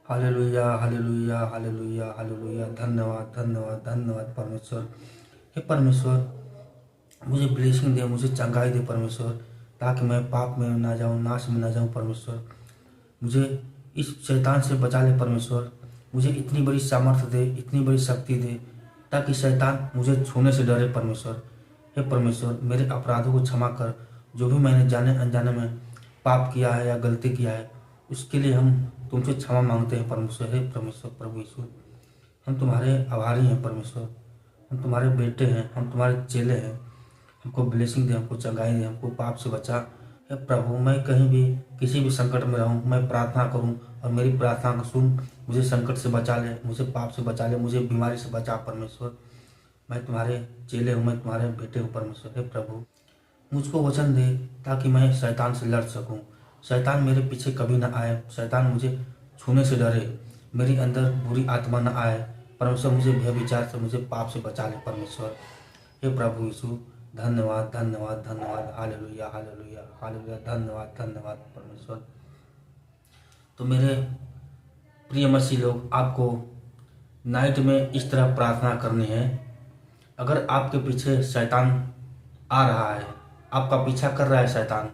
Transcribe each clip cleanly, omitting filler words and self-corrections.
Hallelujah hallelujah hallelujah hallelujah. धन्यवाद धन्यवाद धन्यवाद परमेश्वर। हे परमेश्वर, मुझे ब्लेसिंग दे, मुझे चंगाई दे परमेश्वर, ताकि मैं पाप में ना जाऊं, नाश में ना जाऊं परमेश्वर। मुझे इस शैतान से बचा ले परमेश्वर। मुझे इतनी बड़ी सामर्थ्य दे, इतनी बड़ी शक्ति दे, ताकि शैतान मुझे छूने से डरे परमेश्वर। हे परमेश्वर, मेरे अपराधों को क्षमा कर। जो भी मैंने जाने अनजाने में पाप किया है या गलती किया है, उसके लिए हम तुमसे क्षमा मांगते हैं परमेश्वर। हे परमेश्वर प्रभु यीशु, हम तुम्हारे आभारी हैं परमेश्वर। हम तुम्हारे बेटे हैं, हम तुम्हारे चेले हैं। हमको ब्लेसिंग दे, हमको चंगाई दे, हमको पाप से बचा। हे प्रभु, मैं कहीं भी किसी भी संकट में रहूं, मैं प्रार्थना करूं और मेरी प्रार्थना को सुन, मुझे संकट से बचा ले, मुझे पाप से बचा ले, मुझे बीमारी से बचा परमेश्वर। मैं तुम्हारे चेले हूँ, मैं तुम्हारे बेटे हूँ परमेश्वर। हे प्रभु, मुझको वचन दे, ताकि मैं शैतान से लड़ सकूं। शैतान मेरे पीछे कभी ना आए, शैतान मुझे छूने से डरे, मेरी अंदर बुरी आत्मा न आए परमेश्वर। मुझे व्यभिचार से, मुझे पाप से बचा ले परमेश्वर। हे प्रभु यीशु, धन्यवाद धन्यवाद धन्यवाद। Hallelujah hallelujah hallelujah. धन्यवाद धन्यवाद परमेश्वर। तो मेरे प्रिय मसीह लोग, आपको नाइट में इस तरह प्रार्थना करनी है। अगर आपके पीछे शैतान आ रहा है, आपका पीछा कर रहा है शैतान,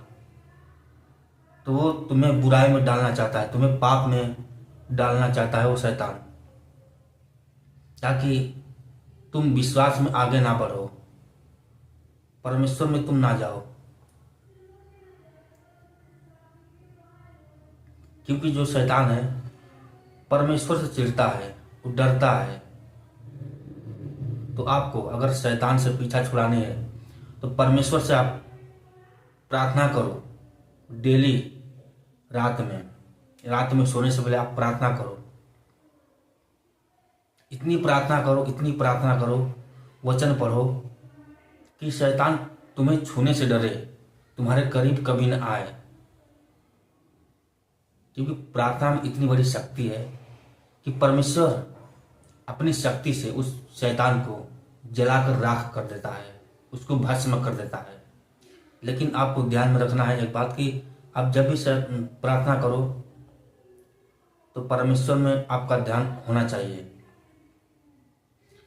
तो वो तुम्हें बुराई में डालना चाहता है, तुम्हें पाप में डालना चाहता है वो शैतान, ताकि तुम विश्वास में आगे ना बढ़ो, परमेश्वर में तुम ना जाओ। क्योंकि जो शैतान है परमेश्वर से चिढ़ता है, वो डरता है। तो आपको अगर शैतान से पीछा छुड़ाने है, तो परमेश्वर से आप प्रार्थना करो डेली। रात में सोने से पहले आप प्रार्थना करो। इतनी प्रार्थना करो, इतनी प्रार्थना करो, वचन पढ़ो कि शैतान तुम्हें छूने से डरे, तुम्हारे करीब कभी न आए। क्योंकि प्रार्थना में इतनी बड़ी शक्ति है कि परमेश्वर अपनी शक्ति से उस शैतान को जलाकर राख कर देता है, उसको भस्म कर देता है। लेकिन आपको ध्यान में रखना है एक बात, कि आप जब भी प्रार्थना करो तो परमेश्वर में आपका ध्यान होना चाहिए।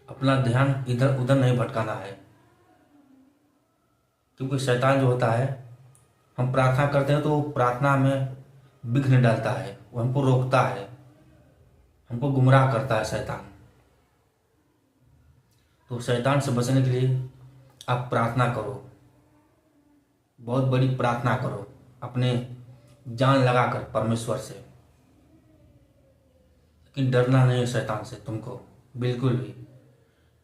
अपना ध्यान इधर उधर नहीं भटकाना है। क्योंकि शैतान जो होता है, हम प्रार्थना करते हैं तो वो प्रार्थना में विघ्न डालता है, वो हमको रोकता है, हमको गुमराह करता है शैतान। तो शैतान से बचने के लिए आप प्रार्थना करो, बहुत बड़ी प्रार्थना करो, अपने जान लगाकर परमेश्वर से। लेकिन डरना नहीं है शैतान से, तुमको बिल्कुल भी।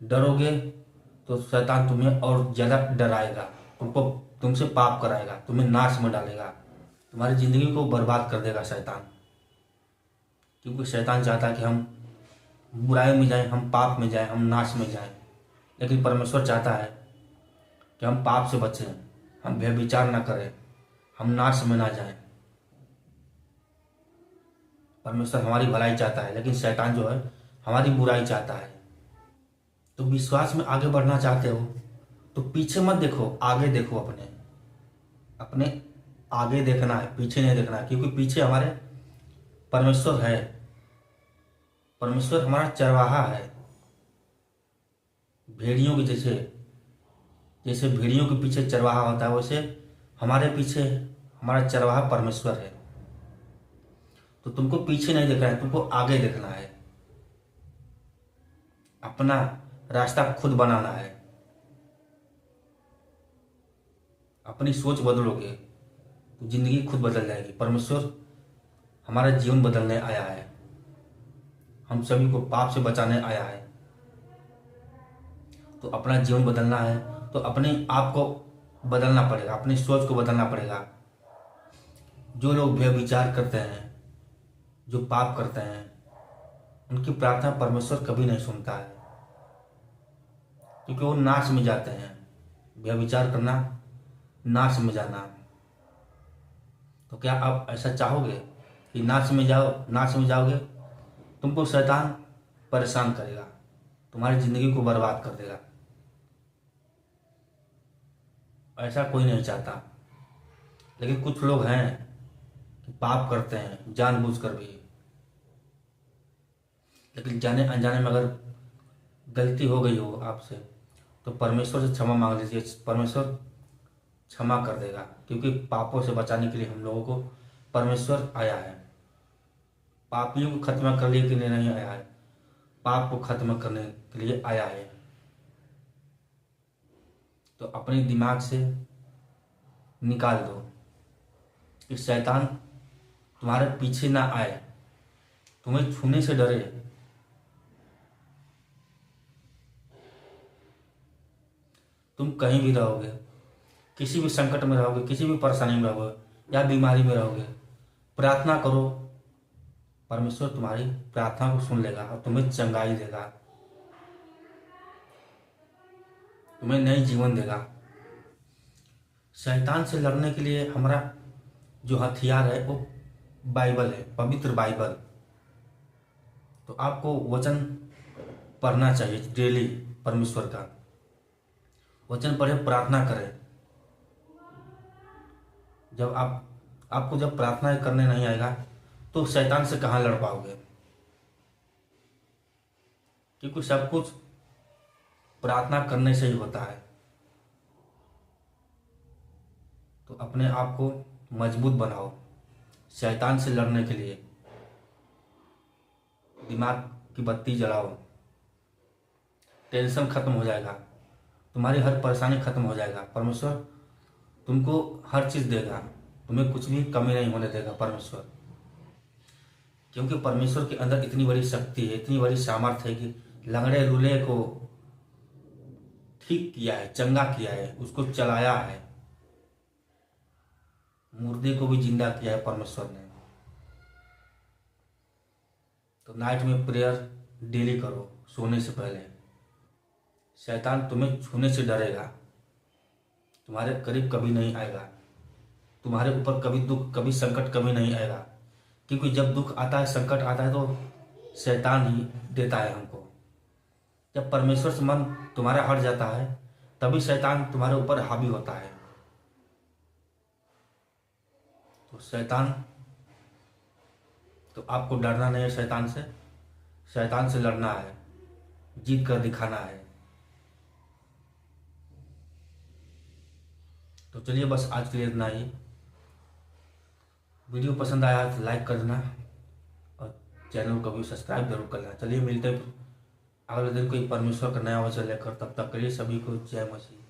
डरोगे तो शैतान तुम्हें और ज़्यादा डराएगा, तुमसे पाप कराएगा, तुम्हें नाश में डालेगा, तुम्हारी ज़िंदगी को बर्बाद कर देगा शैतान। क्योंकि शैतान चाहता है कि हम बुराई में जाएं, हम पाप में जाएं, हम नाश में जाएं। लेकिन परमेश्वर चाहता है कि हम पाप से बचें, हम व्यभिचार ना करें, हम नाश में ना जाएं। परमेश्वर हमारी भलाई चाहता है, लेकिन शैतान जो है हमारी बुराई चाहता है। तो विश्वास में आगे बढ़ना चाहते हो तो पीछे मत देखो, आगे देखो। अपने अपने आगे देखना है, पीछे नहीं देखना है। क्योंकि पीछे हमारे परमेश्वर है, परमेश्वर हमारा चरवाहा है। भेड़ियों के जैसे जैसे भेड़ियों के पीछे चरवाहा होता है, वैसे हमारे पीछे हमारा चरवाहा परमेश्वर है। तो तुमको पीछे नहीं देखना है, तुमको आगे देखना है। अपना रास्ता खुद बनाना है। अपनी सोच बदलोगे तो जिंदगी खुद बदल जाएगी। परमेश्वर हमारा जीवन बदलने आया है, हम सभी को पाप से बचाने आया है। तो अपना जीवन बदलना है तो अपने आप को बदलना पड़ेगा, अपनी सोच को बदलना पड़ेगा। जो लोग व्यभिचार करते हैं, जो पाप करते हैं, उनकी प्रार्थना परमेश्वर कभी नहीं सुनता है, क्योंकि वो नाश में जाते हैं। व्यभिचार करना, नाश में जाना। तो क्या आप ऐसा चाहोगे कि नाश में जाओ? नाश में जाओगे, तुमको शैतान परेशान करेगा, तुम्हारी जिंदगी को बर्बाद कर देगा। ऐसा कोई नहीं चाहता। लेकिन कुछ लोग हैं कि पाप करते हैं जानबूझकर भी, लेकिन जाने अनजाने में अगर गलती हो गई हो आपसे, तो परमेश्वर से क्षमा मांग लीजिए, परमेश्वर क्षमा कर देगा। क्योंकि पापों से बचाने के लिए हम लोगों को परमेश्वर आया है। पापियों को खत्म करने के लिए नहीं आया है, पाप को खत्म करने के लिए आया है। तो अपने दिमाग से निकाल दो कि शैतान तुम्हारे पीछे ना आए, तुम्हें छूने से डरे। तुम कहीं भी रहोगे, किसी भी संकट में रहोगे, किसी भी परेशानी में रहोगे या बीमारी में रहोगे, प्रार्थना करो, परमेश्वर तुम्हारी प्रार्थना को सुन लेगा और तुम्हें चंगाई देगा, तुम्हें नई जीवन देगा। शैतान से लड़ने के लिए हमारा जो हथियार है वो बाइबल है, पवित्र बाइबल। तो आपको वचन पढ़ना चाहिए डेली, परमेश्वर का वचन पढ़े, प्रार्थना करें। जब आपको जब प्रार्थना करने नहीं आएगा तो शैतान से कहाँ लड़ पाओगे? क्योंकि सब कुछ प्रार्थना करने से ही होता है। तो अपने आप को मजबूत बनाओ शैतान से लड़ने के लिए। दिमाग की बत्ती जलाओ, टेंशन खत्म हो जाएगा, तुम्हारी हर परेशानी खत्म हो जाएगा। परमेश्वर तुमको हर चीज देगा, तुम्हें कुछ भी कमी नहीं होने देगा परमेश्वर। क्योंकि परमेश्वर के अंदर इतनी बड़ी शक्ति है, इतनी बड़ी सामर्थ्य है कि लंगड़े लूले को ठीक किया है, चंगा किया है, उसको चलाया है, मुर्दे को भी जिंदा किया है परमेश्वर ने। तो नाइट में प्रेयर डेली करो सोने से पहले। शैतान तुम्हें छूने से डरेगा, तुम्हारे करीब कभी नहीं आएगा, तुम्हारे ऊपर कभी दुख, कभी संकट कभी नहीं आएगा। क्योंकि जब दुख आता है, संकट आता है तो शैतान ही देता है हमको। जब परमेश्वर से मन तुम्हारा हट जाता है तभी शैतान तुम्हारे ऊपर हावी होता है। तो शैतान, तो आपको डरना नहीं है शैतान से लड़ना है, जीत कर दिखाना है। तो चलिए बस आज के लिए इतना ही। वीडियो पसंद आया तो लाइक कर देना और चैनल को भी सब्सक्राइब जरूर करना। चलिए मिलते हैं अगले दिन कोई परमेश्वर का नया वचन लेकर, तब तक के लिए सभी को जय मसीह।